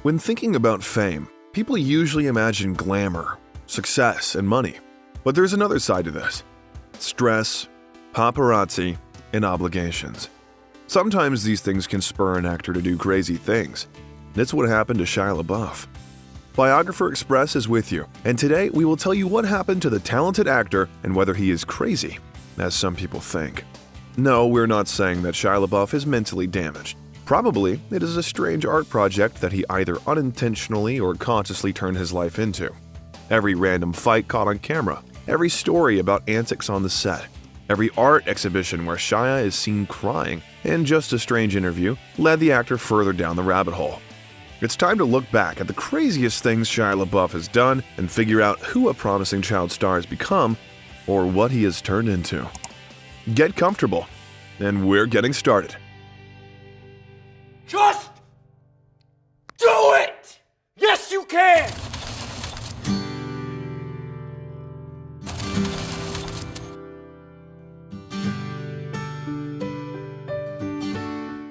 When thinking about fame, people usually imagine glamour, success, and money. But there's another side to this: stress, paparazzi, and obligations. Sometimes these things can spur an actor to do crazy things. That's what happened to Shia LaBeouf. Biographer Express is with you, and today we will tell you what happened to the talented actor and whether he is crazy, as some people think. No, we're not saying that Shia LaBeouf is mentally damaged. Probably, it is a strange art project that he either unintentionally or consciously turned his life into. Every random fight caught on camera, every story about antics on the set, every art exhibition where Shia is seen crying, and just a strange interview led the actor further down the rabbit hole. It's time to look back at the craziest things Shia LaBeouf has done and figure out who a promising child star has become or what he has turned into. Get comfortable, and we're getting started. Just do it! Yes, you can!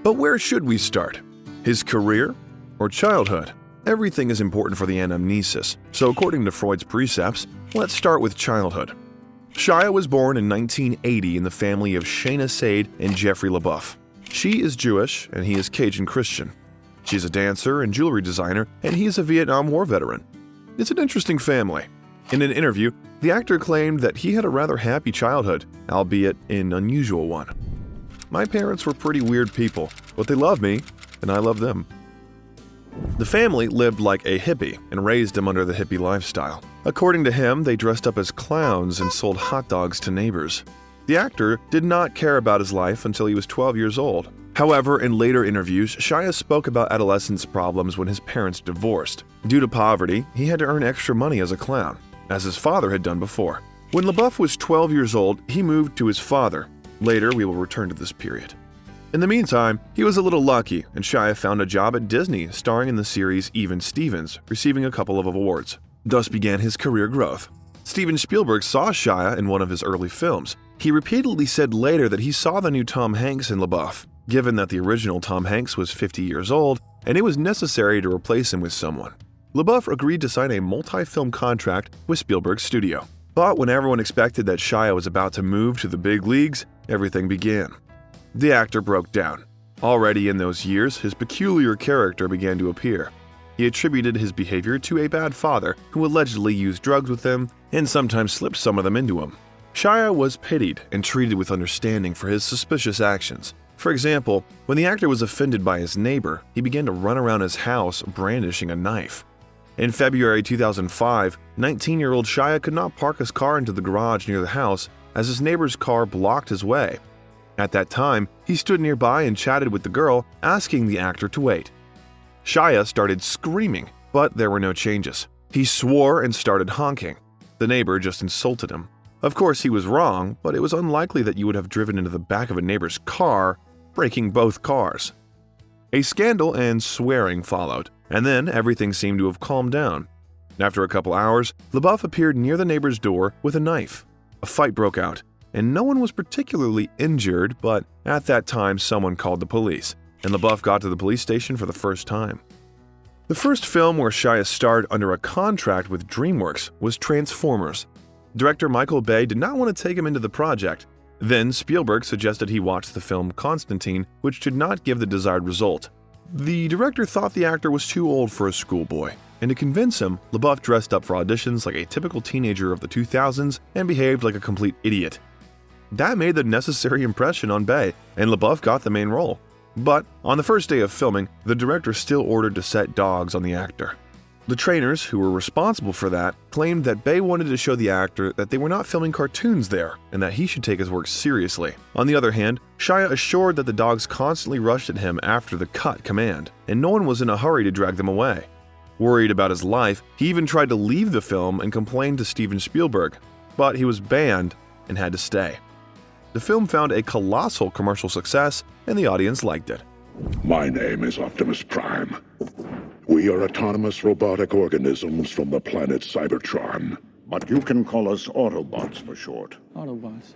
But where should we start? His career or childhood? Everything is important for the anamnesis, so according to Freud's precepts, let's start with childhood. Shia was born in 1980 in the family of Shayna Said and Jeffrey LaBeouf. She is Jewish and he is Cajun Christian. She's a dancer and jewelry designer, and he is a Vietnam War veteran. It's an interesting family. In an interview, the actor claimed that he had a rather happy childhood, albeit an unusual one. "My parents were pretty weird people, but they loved me, and I loved them." The family lived like a hippie and raised him under the hippie lifestyle. According to him, they dressed up as clowns and sold hot dogs to neighbors. The actor did not care about his life until he was 12 years old. However, in later interviews, Shia spoke about adolescence problems when his parents divorced. Due to poverty, he had to earn extra money as a clown, as his father had done before. When LaBeouf was 12 years old, he moved to his father. Later, we will return to this period. In the meantime, he was a little lucky, and Shia found a job at Disney, starring in the series Even Stevens, receiving a couple of awards. Thus began his career growth. Steven Spielberg saw Shia in one of his early films. He repeatedly said later that he saw the new Tom Hanks in LaBeouf, given that the original Tom Hanks was 50 years old, and it was necessary to replace him with someone. LaBeouf agreed to sign a multi-film contract with Spielberg's studio. But when everyone expected that Shia was about to move to the big leagues, everything began. The actor broke down. Already in those years, his peculiar character began to appear. He attributed his behavior to a bad father who allegedly used drugs with him and sometimes slipped some of them into him. Shia was pitied and treated with understanding for his suspicious actions. For example, when the actor was offended by his neighbor, he began to run around his house brandishing a knife. In February 2005, 19-year-old Shia could not park his car into the garage near the house as his neighbor's car blocked his way. At that time, he stood nearby and chatted with the girl, asking the actor to wait. Shia started screaming, but there were no changes. He swore and started honking. The neighbor just insulted him. Of course, he was wrong, but it was unlikely that you would have driven into the back of a neighbor's car, breaking both cars. A scandal and swearing followed, and then everything seemed to have calmed down. After a couple hours, LaBeouf appeared near the neighbor's door with a knife. A fight broke out, and no one was particularly injured, but at that time someone called the police, and LaBeouf got to the police station for the first time. The first film where Shia starred under a contract with DreamWorks was Transformers. Director Michael Bay did not want to take him into the project. Then Spielberg suggested he watch the film Constantine, which did not give the desired result. The director thought the actor was too old for a schoolboy, and to convince him, LaBeouf dressed up for auditions like a typical teenager of the 2000s and behaved like a complete idiot. That made the necessary impression on Bay, and LaBeouf got the main role. But on the first day of filming, the director still ordered to set dogs on the actor. The trainers, who were responsible for that, claimed that Bay wanted to show the actor that they were not filming cartoons there, and that he should take his work seriously. On the other hand, Shia assured that the dogs constantly rushed at him after the cut command, and no one was in a hurry to drag them away. Worried about his life, he even tried to leave the film and complained to Steven Spielberg, but he was banned and had to stay. The film found a colossal commercial success, and the audience liked it. My name is Optimus Prime. We are autonomous robotic organisms from the planet Cybertron. But you can call us Autobots for short. Autobots.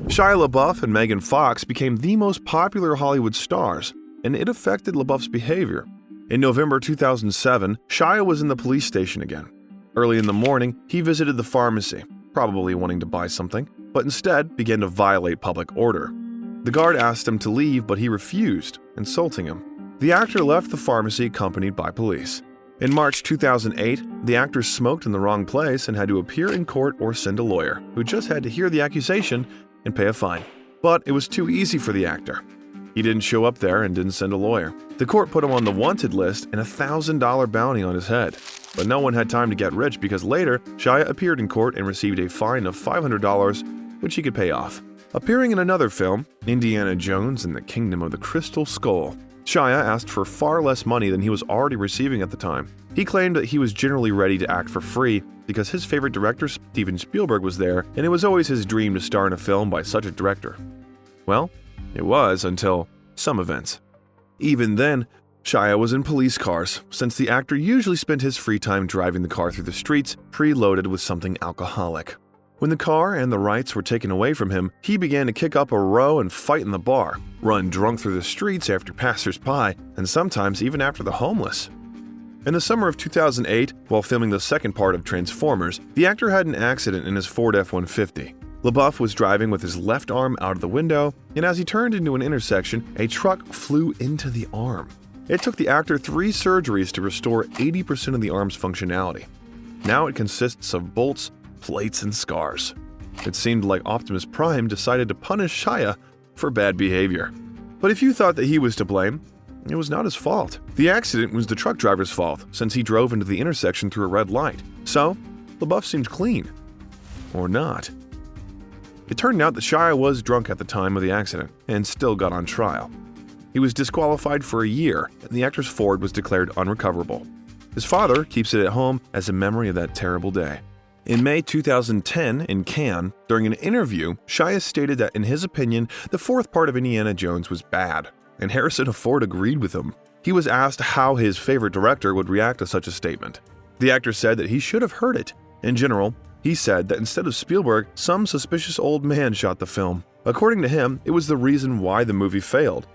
Shia LaBeouf and Megan Fox became the most popular Hollywood stars, and it affected LaBeouf's behavior. In November 2007, Shia was in the police station again. Early in the morning, he visited the pharmacy, probably wanting to buy something, but instead began to violate public order. The guard asked him to leave, but he refused, insulting him. The actor left the pharmacy accompanied by police. In March 2008, the actor smoked in the wrong place and had to appear in court or send a lawyer, who just had to hear the accusation and pay a fine. But it was too easy for the actor. He didn't show up there and didn't send a lawyer. The court put him on the wanted list and a $1,000 bounty on his head. But no one had time to get rich because later, Shia appeared in court and received a fine of $500, which he could pay off. Appearing in another film, Indiana Jones and the Kingdom of the Crystal Skull, Shia asked for far less money than he was already receiving at the time. He claimed that he was generally ready to act for free because his favorite director, Steven Spielberg, was there, and it was always his dream to star in a film by such a director. Well, it was until some events. Even then, Shia was in police cars, since the actor usually spent his free time driving the car through the streets, preloaded with something alcoholic. When the car and the rights were taken away from him, he began to kick up a row and fight in the bar, run drunk through the streets after passers-by, and sometimes even after the homeless. In the summer of 2008, while filming the second part of Transformers, the actor had an accident in his Ford F-150. LaBeouf was driving with his left arm out of the window, and as he turned into an intersection, a truck flew into the arm. It took the actor 3 surgeries to restore 80% of the arm's functionality. Now it consists of bolts, plates, and scars. It seemed like Optimus Prime decided to punish Shia for bad behavior. But if you thought that he was to blame, it was not his fault. The accident was the truck driver's fault, since he drove into the intersection through a red light. So, LaBeouf seemed clean. Or not. It turned out that Shia was drunk at the time of the accident and still got on trial. He was disqualified for a year, and the actor's Ford was declared unrecoverable. His father keeps it at home as a memory of that terrible day. In May 2010, in Cannes, during an interview, Shia stated that in his opinion, the fourth part of Indiana Jones was bad, and Harrison Ford agreed with him. He was asked how his favorite director would react to such a statement. The actor said that he should have heard it. In general, he said that instead of Spielberg, some suspicious old man shot the film. According to him, it was the reason why the movie failed.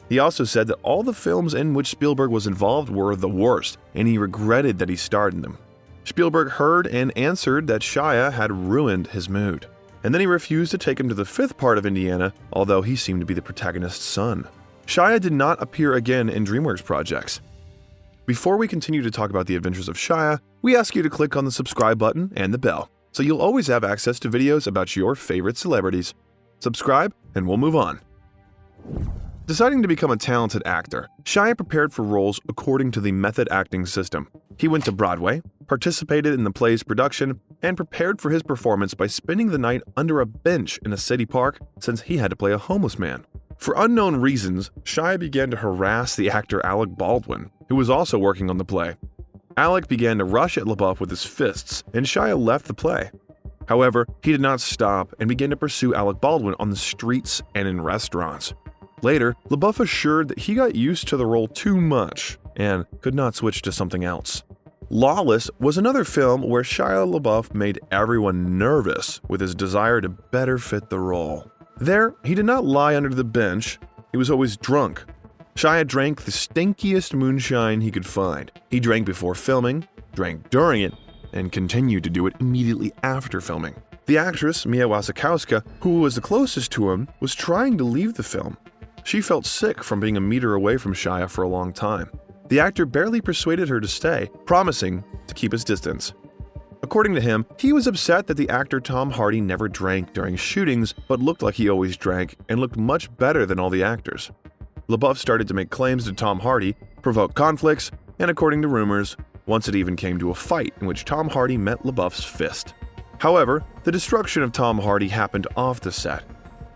He also said that all the films in which Spielberg was involved were the worst, and he regretted that he starred in them. Spielberg heard and answered that Shia had ruined his mood, and then he refused to take him to the fifth part of Indiana, although he seemed to be the protagonist's son. Shia did not appear again in DreamWorks projects. Before we continue to talk about the adventures of Shia, we ask you to click on the subscribe button and the bell, so you'll always have access to videos about your favorite celebrities. Subscribe, and we'll move on. Deciding to become a talented actor, Shia prepared for roles according to the method acting system. He went to Broadway, participated in the play's production, and prepared for his performance by spending the night under a bench in a city park since he had to play a homeless man. For unknown reasons, Shia began to harass the actor Alec Baldwin, who was also working on the play. Alec began to rush at LaBeouf with his fists, and Shia left the play. However, he did not stop and began to pursue Alec Baldwin on the streets and in restaurants. Later, LaBeouf assured that he got used to the role too much and could not switch to something else. Lawless was another film where Shia LaBeouf made everyone nervous with his desire to better fit the role. There, he did not lie under the bench, he was always drunk. Shia drank the stinkiest moonshine he could find. He drank before filming, drank during it, and continued to do it immediately after filming. The actress, Mia Wasikowska, who was the closest to him, was trying to leave the film. She felt sick from being a meter away from Shia for a long time. The actor barely persuaded her to stay, promising to keep his distance. According to him, he was upset that the actor Tom Hardy never drank during shootings, but looked like he always drank and looked much better than all the actors. LaBeouf started to make claims to Tom Hardy, provoke conflicts, and according to rumors, once it even came to a fight in which Tom Hardy met LaBeouf's fist. However, the destruction of Tom Hardy happened off the set.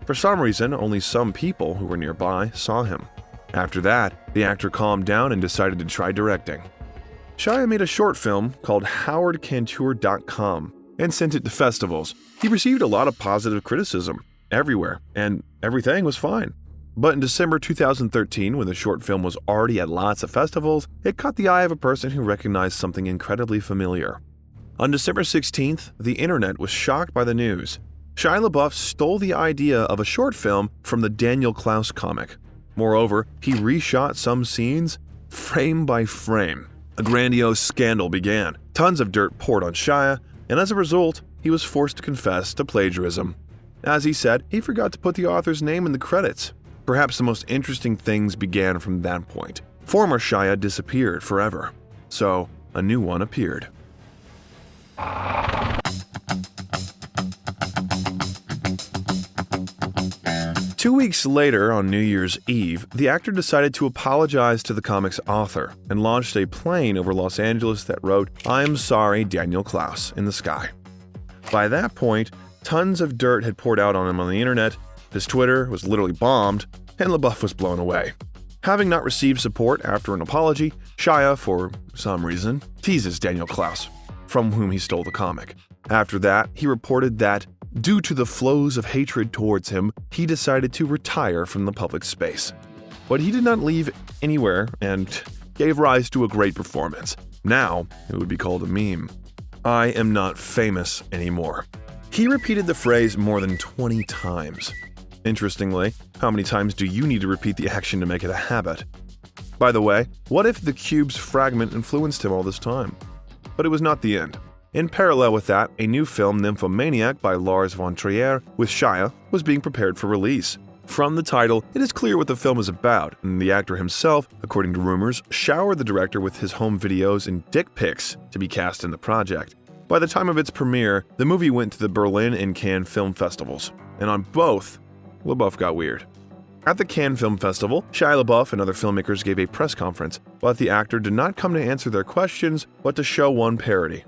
For some reason, only some people who were nearby saw him. After that, the actor calmed down and decided to try directing. Shia made a short film called HowardCantor.com and sent it to festivals. He received a lot of positive criticism everywhere, and everything was fine. But in December 2013, when the short film was already at lots of festivals, it caught the eye of a person who recognized something incredibly familiar. On December 16th, the internet was shocked by the news. Shia LaBeouf stole the idea of a short film from the Daniel Klaus comic. Moreover, he reshot some scenes, frame by frame. A grandiose scandal began. Tons of dirt poured on Shia, and as a result, he was forced to confess to plagiarism. As he said, he forgot to put the author's name in the credits. Perhaps the most interesting things began from that point. Former Shia disappeared forever, so a new one appeared. 2 weeks later, on New Year's Eve, the actor decided to apologize to the comic's author and launched a plane over Los Angeles that wrote, "I'm sorry, Daniel Klaus," in the sky. By that point, tons of dirt had poured out on him on the internet, his Twitter was literally bombed, and LaBeouf was blown away. Having not received support after an apology, Shia, for some reason, teases Daniel Klaus, from whom he stole the comic. After that, he reported that, due to the flows of hatred towards him, he decided to retire from the public space. But he did not leave anywhere and gave rise to a great performance. Now, it would be called a meme. "I am not famous anymore." He repeated the phrase more than 20 times. Interestingly, how many times do you need to repeat the action to make it a habit? By the way, what if the cube's fragment influenced him all this time? But it was not the end. In parallel with that, a new film, Nymphomaniac by Lars von Trier with Shia, was being prepared for release. From the title, it is clear what the film is about, and the actor himself, according to rumors, showered the director with his home videos and dick pics to be cast in the project. By the time of its premiere, the movie went to the Berlin and Cannes film festivals, and on both, LaBeouf got weird. At the Cannes Film Festival, Shia LaBeouf and other filmmakers gave a press conference, but the actor did not come to answer their questions, but to show one parody.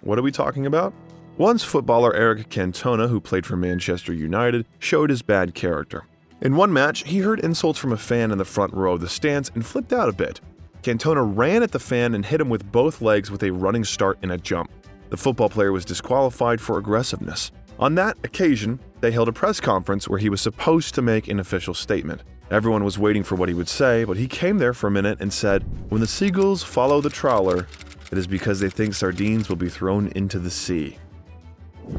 What are we talking about? Once footballer Eric Cantona, who played for Manchester United, showed his bad character. In one match, he heard insults from a fan in the front row of the stands and flipped out a bit. Cantona ran at the fan and hit him with both legs with a running start and a jump. The football player was disqualified for aggressiveness. On that occasion, they held a press conference where he was supposed to make an official statement. Everyone was waiting for what he would say, but he came there for a minute and said, "When the seagulls follow the trawler, it is because they think sardines will be thrown into the sea."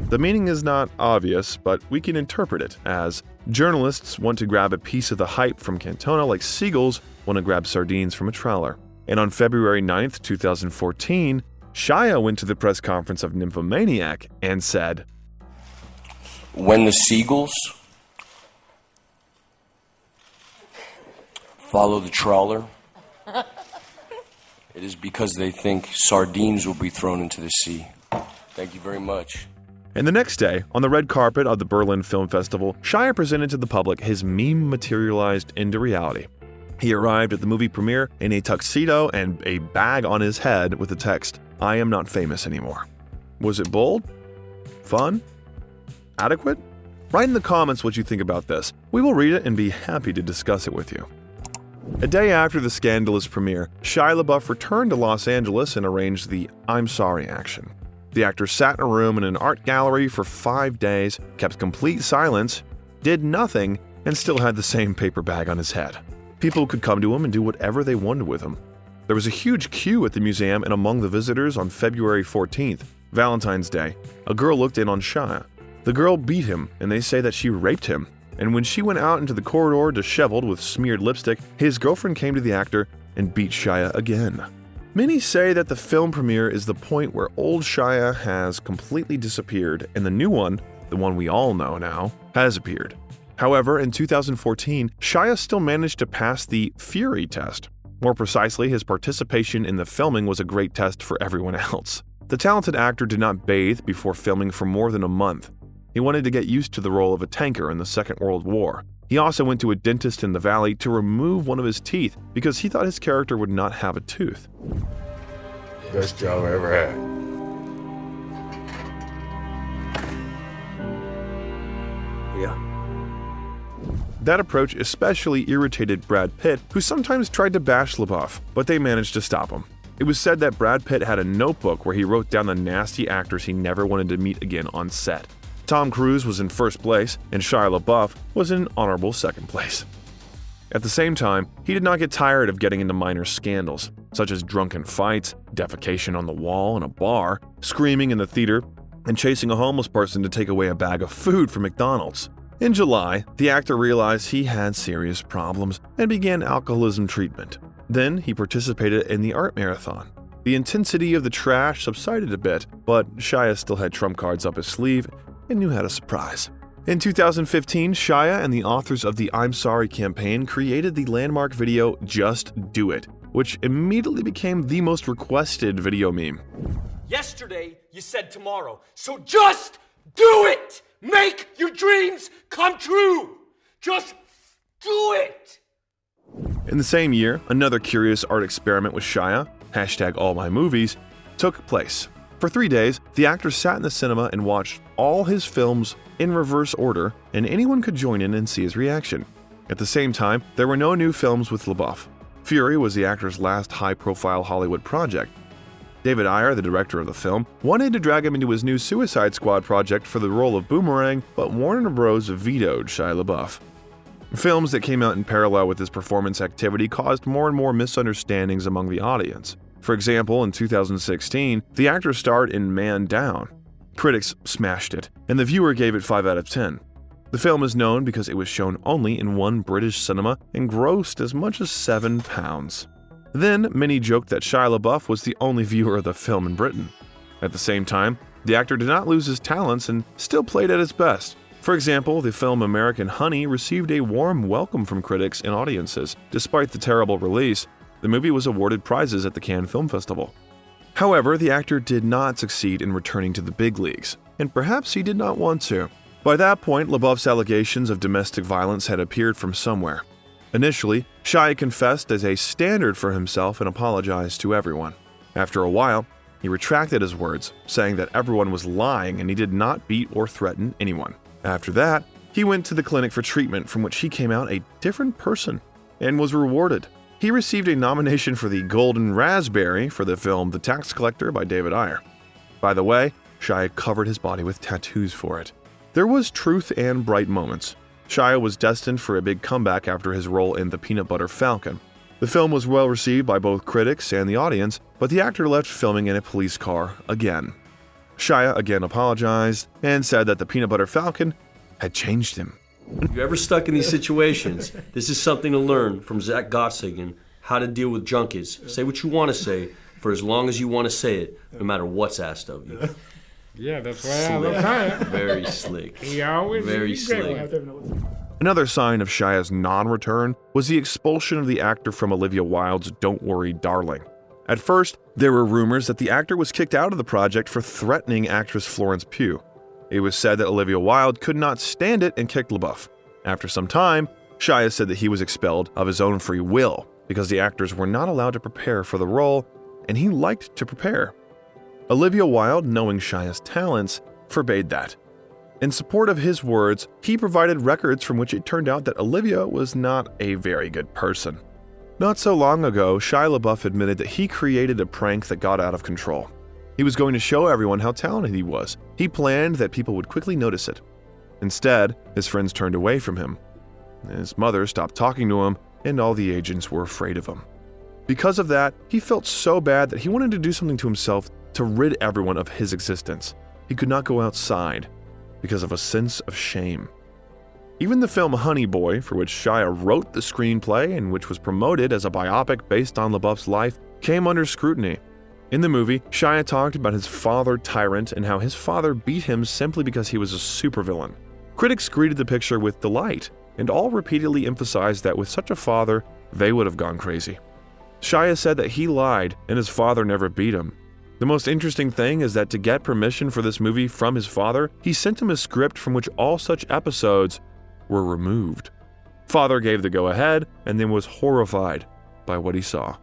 The meaning is not obvious, but we can interpret it as journalists want to grab a piece of the hype from Cantona like seagulls want to grab sardines from a trawler. And on February 9th, 2014, Shia went to the press conference of Nymphomaniac and said, "When the seagulls follow the trawler, it is because they think sardines will be thrown into the sea. Thank you very much." And the next day, on the red carpet of the Berlin Film Festival, Shia presented to the public his meme materialized into reality. He arrived at the movie premiere in a tuxedo and a bag on his head with the text, "I am not famous anymore." Was it bold? Fun? Adequate? Write in the comments what you think about this. We will read it and be happy to discuss it with you. A day after the scandalous premiere, Shia LaBeouf returned to Los Angeles and arranged the "I'm sorry" action. The actor sat in a room in an art gallery for 5 days, kept complete silence, did nothing, and still had the same paper bag on his head. People could come to him and do whatever they wanted with him. There was a huge queue at the museum, and among the visitors on February 14th, Valentine's Day, a girl looked in on Shia. The girl beat him, and they say that she raped him. And when she went out into the corridor disheveled with smeared lipstick, his girlfriend came to the actor and beat Shia again. Many say that the film premiere is the point where old Shia has completely disappeared and the new one, the one we all know now, has appeared. However, in 2014, Shia still managed to pass the Fury test. More precisely, his participation in the filming was a great test for everyone else. The talented actor did not bathe before filming for more than a month. He wanted to get used to the role of a tanker in the Second World War. He also went to a dentist in the valley to remove one of his teeth because he thought his character would not have a tooth. Best job I ever had. Yeah. That approach especially irritated Brad Pitt, who sometimes tried to bash LaBeouf, but they managed to stop him. It was said that Brad Pitt had a notebook where he wrote down the nasty actors he never wanted to meet again on set. Tom Cruise was in first place, and Shia LaBeouf was in honorable second place. At the same time, he did not get tired of getting into minor scandals, such as drunken fights, defecation on the wall in a bar, screaming in the theater, and chasing a homeless person to take away a bag of food from McDonald's. In July, the actor realized he had serious problems and began alcoholism treatment. Then he participated in the art marathon. The intensity of the trash subsided a bit, but Shia still had trump cards up his sleeve and knew how to surprise. In 2015, Shia and the authors of the I'm Sorry campaign created the landmark video Just Do It, which immediately became the most requested video meme. Yesterday, you said tomorrow, so just do it! Make your dreams come true! Just do it! In the same year, another curious art experiment with Shia, #AllMyMovies, took place. For 3 days, the actor sat in the cinema and watched all his films in reverse order, and anyone could join in and see his reaction. At the same time, there were no new films with LaBeouf. Fury was the actor's last high-profile Hollywood project. David Ayer, the director of the film, wanted to drag him into his new Suicide Squad project for the role of Boomerang, but Warner Bros. Vetoed Shia LaBeouf. Films that came out in parallel with his performance activity caused more and more misunderstandings among the audience. For example, in 2016, the actor starred in Man Down. Critics smashed it, and the viewer gave it 5 out of 10. The film is known because it was shown only in one British cinema and grossed as much as £7. Then, many joked that Shia LaBeouf was the only viewer of the film in Britain. At the same time, the actor did not lose his talents and still played at his best. For example, the film American Honey received a warm welcome from critics and audiences. Despite the terrible release, the movie was awarded prizes at the Cannes Film Festival. However, the actor did not succeed in returning to the big leagues, and perhaps he did not want to. By that point, LaBeouf's allegations of domestic violence had appeared from somewhere. Initially, Shia confessed as a standard for himself and apologized to everyone. After a while, he retracted his words, saying that everyone was lying and he did not beat or threaten anyone. After that, he went to the clinic for treatment from which he came out a different person and was rewarded. He received a nomination for the Golden Raspberry for the film The Tax Collector by David Ayer. By the way, Shia covered his body with tattoos for it. There was truth and bright moments. Shia was destined for a big comeback after his role in The Peanut Butter Falcon. The film was well received by both critics and the audience, but the actor left filming in a police car again. Shia again apologized and said that The Peanut Butter Falcon had changed him. If you're ever stuck in these situations, this is something to learn from Zach Gottsagen, how to deal with junkies. Say what you want to say for as long as you want to say it, no matter what's asked of you. Yeah, that's why I love Shia. Very slick. He always Very slick. Another sign of Shia's non-return was the expulsion of the actor from Olivia Wilde's Don't Worry, Darling. At first, there were rumors that the actor was kicked out of the project for threatening actress Florence Pugh. It was said that Olivia Wilde could not stand it and kicked LaBeouf. After some time, Shia said that he was expelled of his own free will because the actors were not allowed to prepare for the role, and he liked to prepare. Olivia Wilde, knowing Shia's talents, forbade that. In support of his words, he provided records from which it turned out that Olivia was not a very good person. Not so long ago, Shia LaBeouf admitted that he created a prank that got out of control. He was going to show everyone how talented he was. He planned that people would quickly notice it. Instead, his friends turned away from him. His mother stopped talking to him, and all the agents were afraid of him. Because of that, he felt so bad that he wanted to do something to himself to rid everyone of his existence. He could not go outside because of a sense of shame. Even the film Honey Boy, for which Shia wrote the screenplay and which was promoted as a biopic based on LaBeouf's life, came under scrutiny. In the movie, Shia talked about his father tyrant and how his father beat him simply because he was a supervillain. Critics greeted the picture with delight, and all repeatedly emphasized that with such a father, they would have gone crazy. Shia said that he lied and his father never beat him. The most interesting thing is that to get permission for this movie from his father, he sent him a script from which all such episodes were removed. Father gave the go-ahead and then was horrified by what he saw.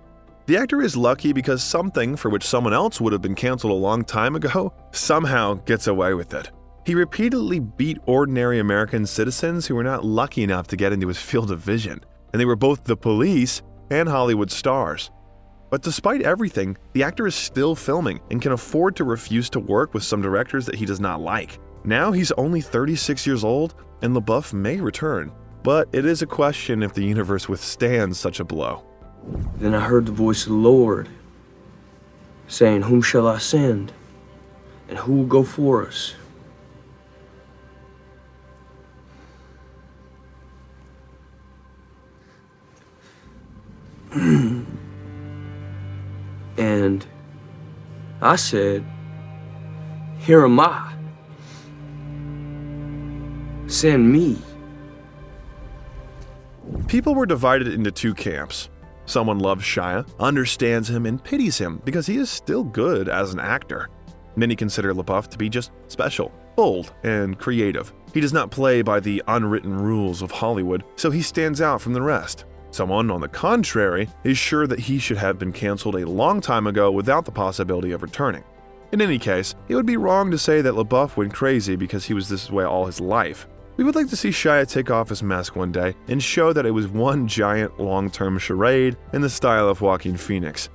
The actor is lucky because something for which someone else would have been canceled a long time ago somehow gets away with it. He repeatedly beat ordinary American citizens who were not lucky enough to get into his field of vision, and they were both the police and Hollywood stars. But despite everything, the actor is still filming and can afford to refuse to work with some directors that he does not like. Now he's only 36 years old, and LaBeouf may return, but it is a question if the universe withstands such a blow. Then I heard the voice of the Lord saying, "Whom shall I send? And who will go for us?" And I said, here am I. Send me. People were divided into two camps. Someone loves Shia, understands him, and pities him because he is still good as an actor. Many consider LaBeouf to be just special, bold, and creative. He does not play by the unwritten rules of Hollywood, so he stands out from the rest. Someone, on the contrary, is sure that he should have been canceled a long time ago without the possibility of returning. In any case, it would be wrong to say that LaBeouf went crazy because he was this way all his life. We would like to see Shia take off his mask one day and show that it was one giant long-term charade in the style of Joaquin Phoenix.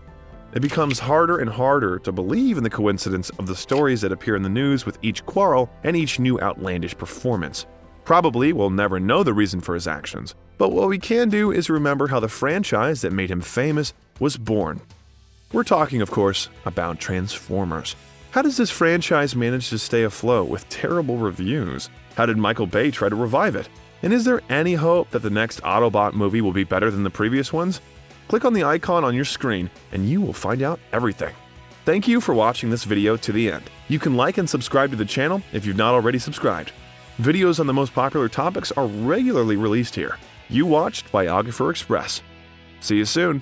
It becomes harder and harder to believe in the coincidence of the stories that appear in the news with each quarrel and each new outlandish performance. Probably we'll never know the reason for his actions, but what we can do is remember how the franchise that made him famous was born. We're talking, of course, about Transformers. How does this franchise manage to stay afloat with terrible reviews? How did Michael Bay try to revive it? And is there any hope that the next Autobot movie will be better than the previous ones? Click on the icon on your screen and you will find out everything. Thank you for watching this video to the end. You can like and subscribe to the channel if you've not already subscribed. Videos on the most popular topics are regularly released here. You watched Biographer Express. See you soon.